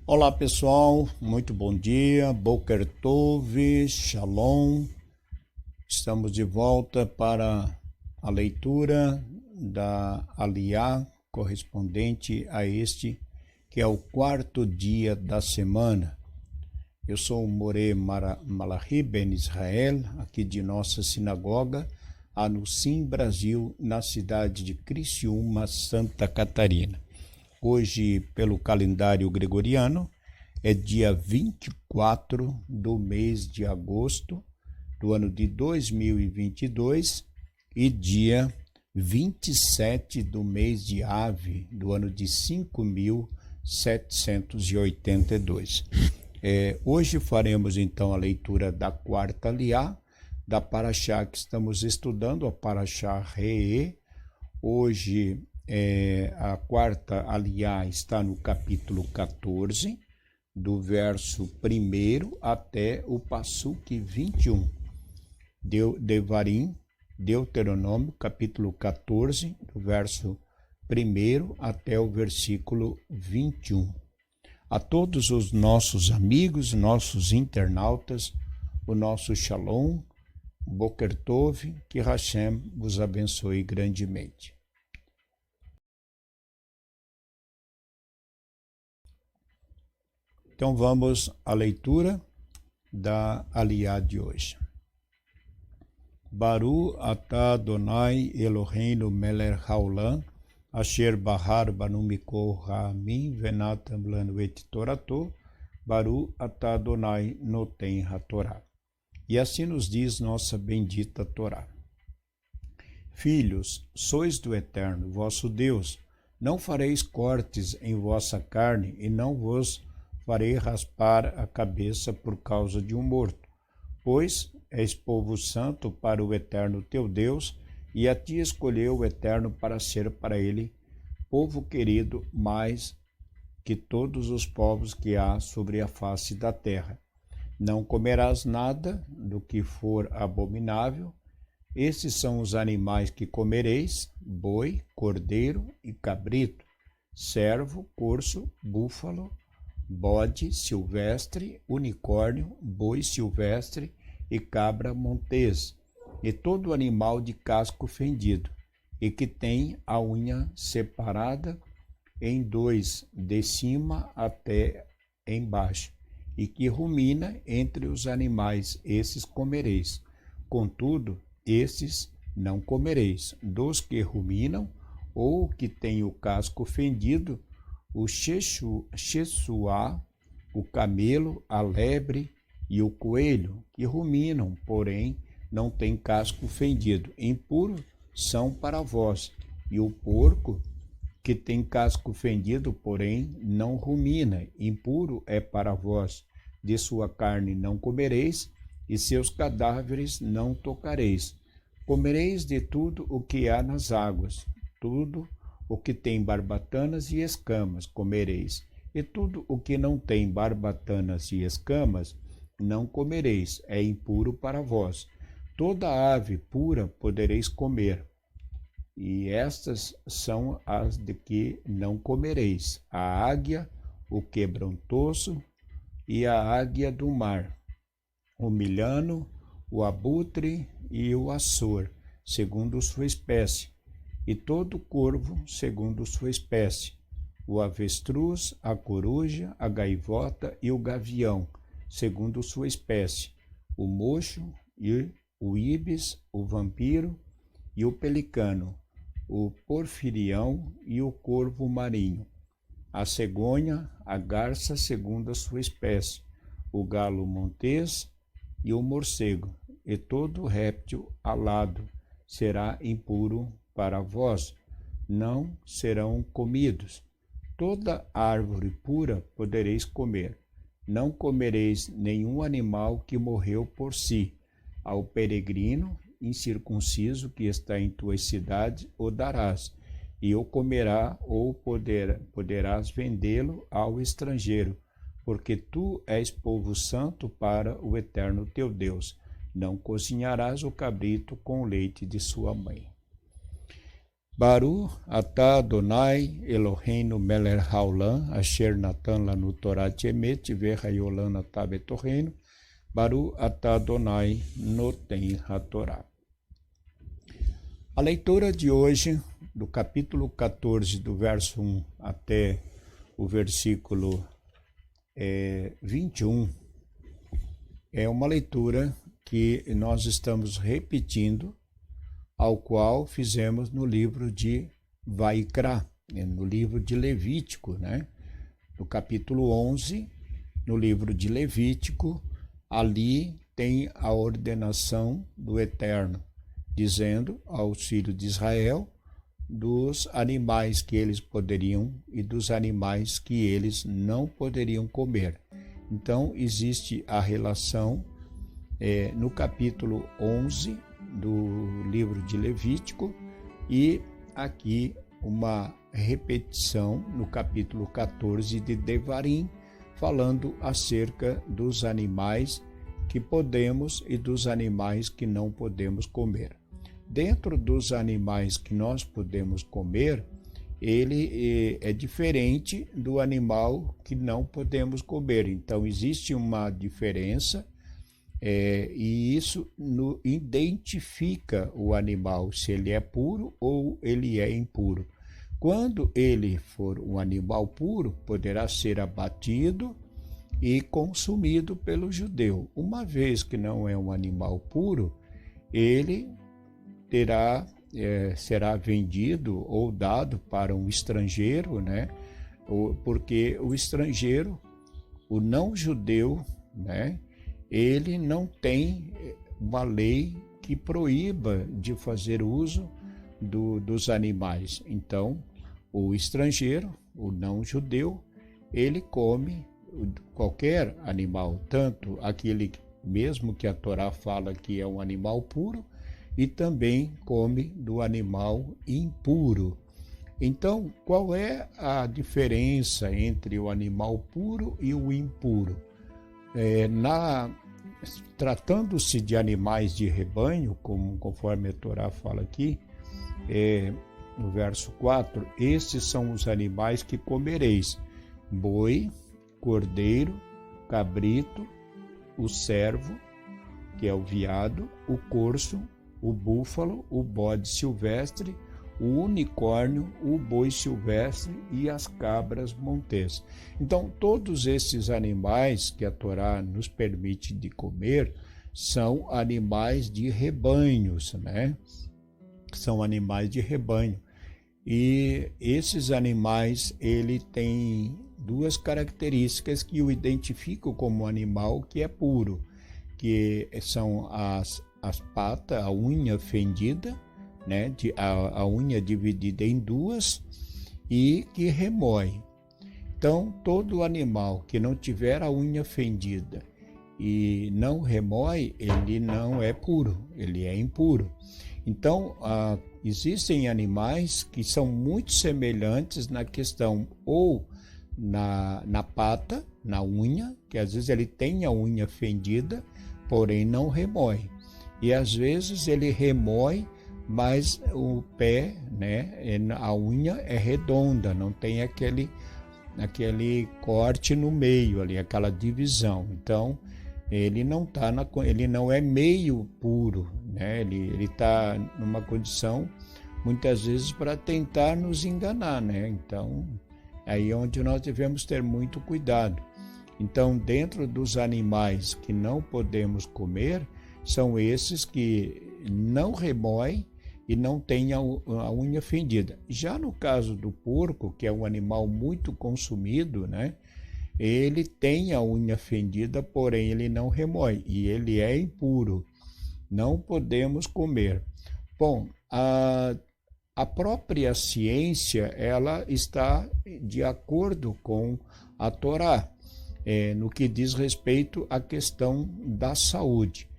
Olá pessoal, muito bom dia, Boker Tov, Shalom. Estamos de volta para a leitura da Aliyá correspondente a este, que é o quarto dia da semana. Eu sou o Moré Malachi Ben Israel, aqui de nossa sinagoga, Anusim, Brasil, na cidade de Criciúma, Santa Catarina. Hoje, pelo calendário gregoriano, é dia 24 do mês de agosto do ano de 2022 e dia 27 do mês de Ave do ano de 5782. Hoje faremos então a leitura da quarta Aliyá, da Parashá que estamos estudando, a Parashá Re'eh. Hoje a quarta Aliyá está no capítulo 14, do verso 1 até o Passuque 21. Devarim, Deuteronômio, capítulo 14, do verso 1 até o versículo 21. A todos os nossos amigos, nossos internautas, o nosso Shalom, Boker Tov, que Hashem vos abençoe grandemente. Então vamos à leitura da Aliyá de hoje. Baru atah Adonai Eloheinu melech haolam, asher bahar banu mikol ha'amim venatam lanu et torato, Baru atah Adonai noten hatorá. E assim nos diz nossa bendita Torá. Filhos, sois do Eterno, vosso Deus, não fareis cortes em vossa carne e não vos farei raspar a cabeça por causa de um morto, pois és povo santo para o Eterno teu Deus, e a ti escolheu o Eterno para ser para ele povo querido mais que todos os povos que há sobre a face da terra. Não comerás nada do que for abominável. Esses são os animais que comereis: boi, cordeiro e cabrito, cervo, corso, búfalo, bode silvestre, unicórnio, boi silvestre e cabra montês, e todo animal de casco fendido, e que tem a unha separada em dois, de cima até embaixo, e que rumina entre os animais, esses comereis. Contudo, esses não comereis. Dos que ruminam, ou que têm o casco fendido, o xesuá, o camelo, a lebre e o coelho, que ruminam, porém não têm casco fendido, impuro são para vós. E o porco, que tem casco fendido, porém não rumina, impuro é para vós. De sua carne não comereis, e seus cadáveres não tocareis. Comereis de tudo o que há nas águas, tudo o que tem barbatanas e escamas comereis, e tudo o que não tem barbatanas e escamas não comereis, é impuro para vós. Toda ave pura podereis comer, e estas são as de que não comereis: a águia, o quebrantoso e a águia do mar, o milhano, o abutre e o açor, segundo sua espécie, e todo corvo segundo sua espécie, o avestruz, a coruja, a gaivota e o gavião, segundo sua espécie, o mocho e o íbis, o vampiro e o pelicano, o porfirião e o corvo marinho, a cegonha, a garça segundo a sua espécie, o galo montês e o morcego, e todo réptil alado será impuro para vós, não serão comidos. Toda árvore pura podereis comer. Não comereis nenhum animal que morreu por si. Ao peregrino incircunciso que está em tuas cidades o darás, e o comerá, ou poderás vendê-lo ao estrangeiro, porque tu és povo santo para o Eterno teu Deus. Não cozinharás o cabrito com o leite de sua mãe. Baru atah Adonai Eloheinu melech haolam asher natan lanu Torat emet vehayolam atah betorreinu Baru atah Adonai noten hatorá. A leitura de hoje, do capítulo 14, do verso 1 até o versículo 21, é uma leitura que nós estamos repetindo, ao qual fizemos no livro de Vaikra, no livro de Levítico, né? No capítulo 11, no livro de Levítico, ali tem a ordenação do Eterno, dizendo aos filhos de Israel dos animais que eles poderiam e dos animais que eles não poderiam comer. Então, existe a relação no capítulo 11 do livro de Levítico e aqui uma repetição no capítulo 14 de Devarim, falando acerca dos animais que podemos e dos animais que não podemos comer. Dentro dos animais que nós podemos comer, ele é diferente do animal que não podemos comer. Então, existe uma diferença e isso identifica o animal, se ele é puro ou ele é impuro. Quando ele for um animal puro, poderá ser abatido e consumido pelo judeu. Uma vez que não é um animal puro, ele será vendido ou dado para um estrangeiro, né? Porque o estrangeiro, o não judeu, né? Ele não tem uma lei que proíba de fazer uso dos animais. Então, o estrangeiro, o não judeu, ele come qualquer animal, tanto aquele mesmo que a Torá fala que é um animal puro, e também come do animal impuro. Então, qual é a diferença entre o animal puro e o impuro? Tratando-se de animais de rebanho, conforme a Torá fala aqui, no verso 4, esses são os animais que comereis: boi, cordeiro, cabrito, o servo, que é o veado, o corso, o búfalo, o bode silvestre, o unicórnio, o boi silvestre e as cabras montês. Então, todos esses animais que a Torá nos permite de comer são animais de rebanhos, né? São animais de rebanho. E esses animais, ele tem duas características que o identificam como animal que é puro, que são as patas, a unha fendida, né, a unha dividida em duas e que remói. Então, todo animal que não tiver a unha fendida e não remói, ele não é puro, ele é impuro. Então, existem animais que são muito semelhantes na questão ou na pata, na unha, que às vezes ele tem a unha fendida, porém não remói. E às vezes ele remói, mas o pé, né, a unha é redonda, não tem aquele corte no meio ali, aquela divisão. Então, ele não é meio puro, né? Ele está numa condição, muitas vezes, para tentar nos enganar, né? Então, aí é onde nós devemos ter muito cuidado. Então, dentro dos animais que não podemos comer, são esses que não remoem e não têm a unha fendida. Já no caso do porco, que é um animal muito consumido, né? Ele tem a unha fendida, porém ele não remói e ele é impuro. Não podemos comer. Bom, a própria ciência, ela está de acordo com a Torá, no que diz respeito à questão da saúde.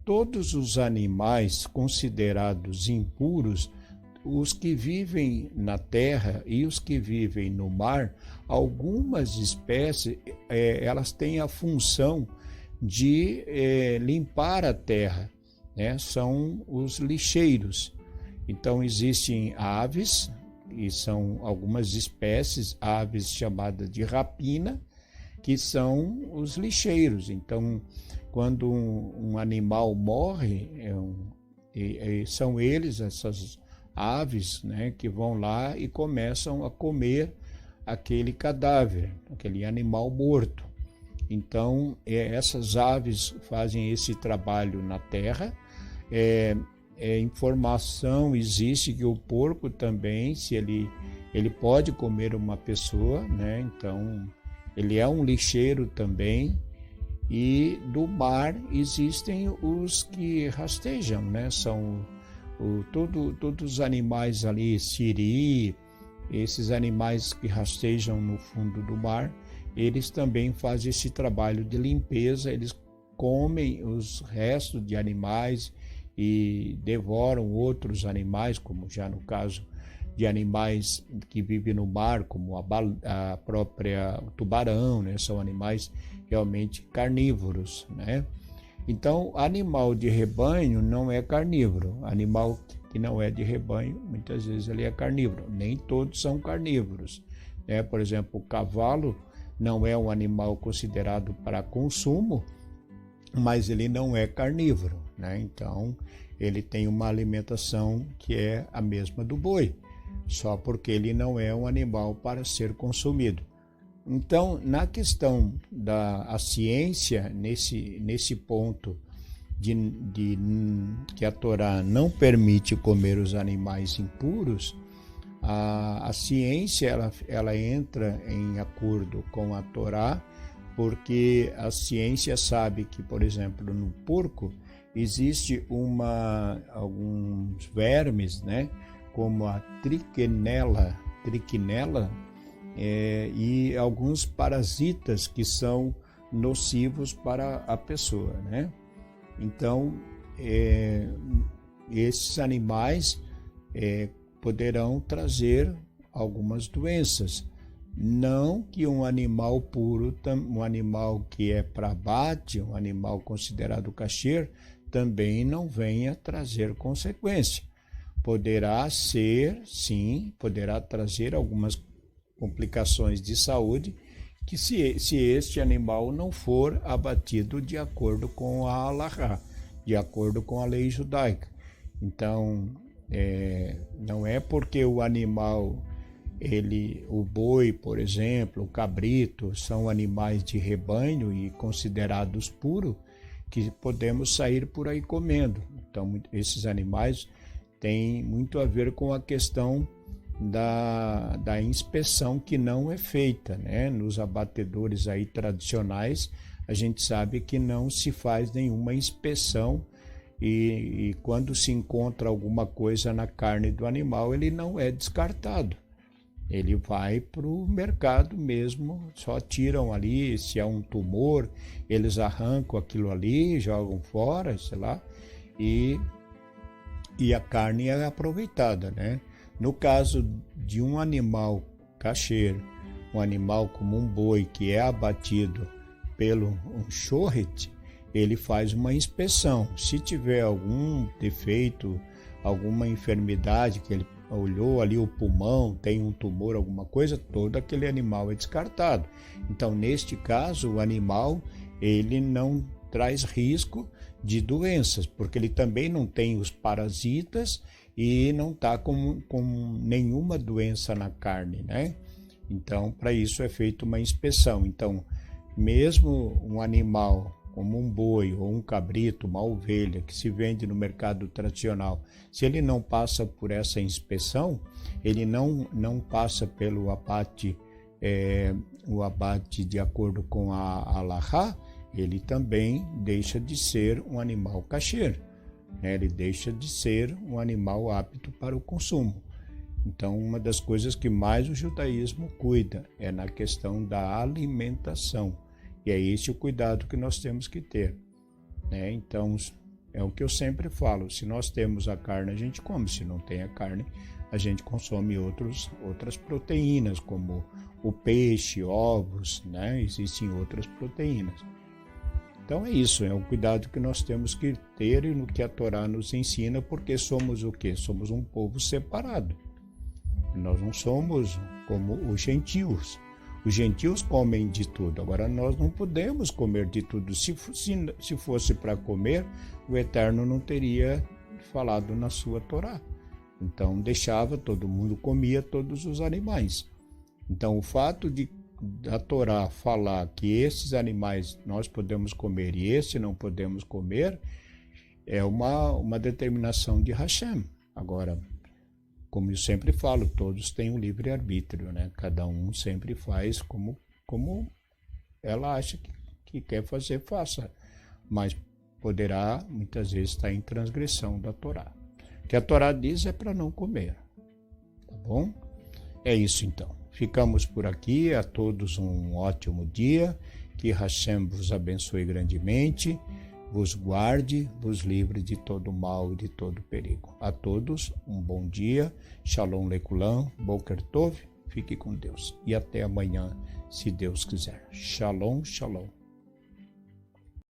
Todos os animais considerados impuros, os que vivem na terra e os que vivem no mar, algumas espécies, elas têm a função de limpar a terra, né? São os lixeiros. Então existem aves, e são algumas espécies, aves chamadas de rapina, que são os lixeiros. Então, quando um animal morre, são eles, essas aves, né, que vão lá e começam a comer aquele cadáver, aquele animal morto. Então, essas aves fazem esse trabalho na terra. Informação existe que o porco também, se ele pode comer uma pessoa, né? Então ele é um lixeiro também. E do mar existem os que rastejam, né? São todos os animais ali, siri, esses animais que rastejam no fundo do mar, eles também fazem esse trabalho de limpeza. Eles comem os restos de animais e devoram outros animais, como já no caso de animais que vivem no mar, como a própria tubarão, né? São animais realmente carnívoros, né? Então, animal de rebanho não é carnívoro. Animal que não é de rebanho, muitas vezes ele é carnívoro. Nem todos são carnívoros, né? Por exemplo, o cavalo não é um animal considerado para consumo, mas ele não é carnívoro, né? Então, ele tem uma alimentação que é a mesma do boi, só porque ele não é um animal para ser consumido. Então, na questão da ciência, nesse ponto que a Torá não permite comer os animais impuros, a ciência ela entra em acordo com a Torá, porque a ciência sabe que, por exemplo, no porco existe alguns vermes, né, como a trichinella, e alguns parasitas que são nocivos para a pessoa, né? Então, esses animais poderão trazer algumas doenças. Não que um animal puro, um animal que é para abate, um animal considerado kasher, também não venha trazer consequência. Poderá ser, sim, poderá trazer algumas complicações de saúde, que se este animal não for abatido de acordo com a halahá, de acordo com a lei judaica. Então, não é porque o animal, o boi, por exemplo, o cabrito, são animais de rebanho e considerados puros, que podemos sair por aí comendo. Então, esses animais têm muito a ver com a questão da inspeção que não é feita, né? Nos abatedores aí tradicionais, a gente sabe que não se faz nenhuma inspeção e quando se encontra alguma coisa na carne do animal, ele não é descartado. Ele vai para o mercado mesmo, só tiram ali, se é um tumor, eles arrancam aquilo ali, jogam fora, sei lá, e a carne é aproveitada, né? No caso de um animal kasher, um animal como um boi que é abatido pelo um shohet, ele faz uma inspeção. Se tiver algum defeito, alguma enfermidade, que ele olhou ali o pulmão, tem um tumor, alguma coisa, todo aquele animal é descartado. Então, neste caso, o animal ele não traz risco de doenças, porque ele também não tem os parasitas e não está com nenhuma doença na carne, né? Então, para isso é feita uma inspeção. Então, mesmo um animal como um boi ou um cabrito, uma ovelha, que se vende no mercado tradicional, se ele não passa por essa inspeção, ele não passa pelo abate, o abate de acordo com a halahá, ele também deixa de ser um animal kasher, né? Ele deixa de ser um animal apto para o consumo. Então, uma das coisas que mais o judaísmo cuida é na questão da alimentação. E é esse o cuidado que nós temos que ter, né? Então, é o que eu sempre falo, se nós temos a carne, a gente come. Se não tem a carne, a gente consome outras proteínas, como o peixe, ovos, né? Existem outras proteínas. Então é isso, é um cuidado que nós temos que ter e no que a Torá nos ensina, porque somos o quê? Somos um povo separado. Nós não somos como os gentios. Os gentios comem de tudo, agora nós não podemos comer de tudo. Se fosse para comer, o Eterno não teria falado na sua Torá. Então deixava, todo mundo comia todos os animais. Então o fato de a Torá falar que esses animais nós podemos comer e esse não podemos comer, é uma determinação de Hashem. Agora, como eu sempre falo, todos têm um livre-arbítrio, né? Cada um sempre faz como ela acha que quer fazer, faça. Mas poderá, muitas vezes, estar em transgressão da Torá. O que a Torá diz é para não comer. Tá bom? É isso, então. Ficamos por aqui. A todos um ótimo dia. Que Hashem vos abençoe grandemente, vos guarde, vos livre de todo mal e de todo perigo. A todos, um bom dia. Shalom Lekulam, Boker Tov. Fique com Deus. E até amanhã, se Deus quiser. Shalom, shalom.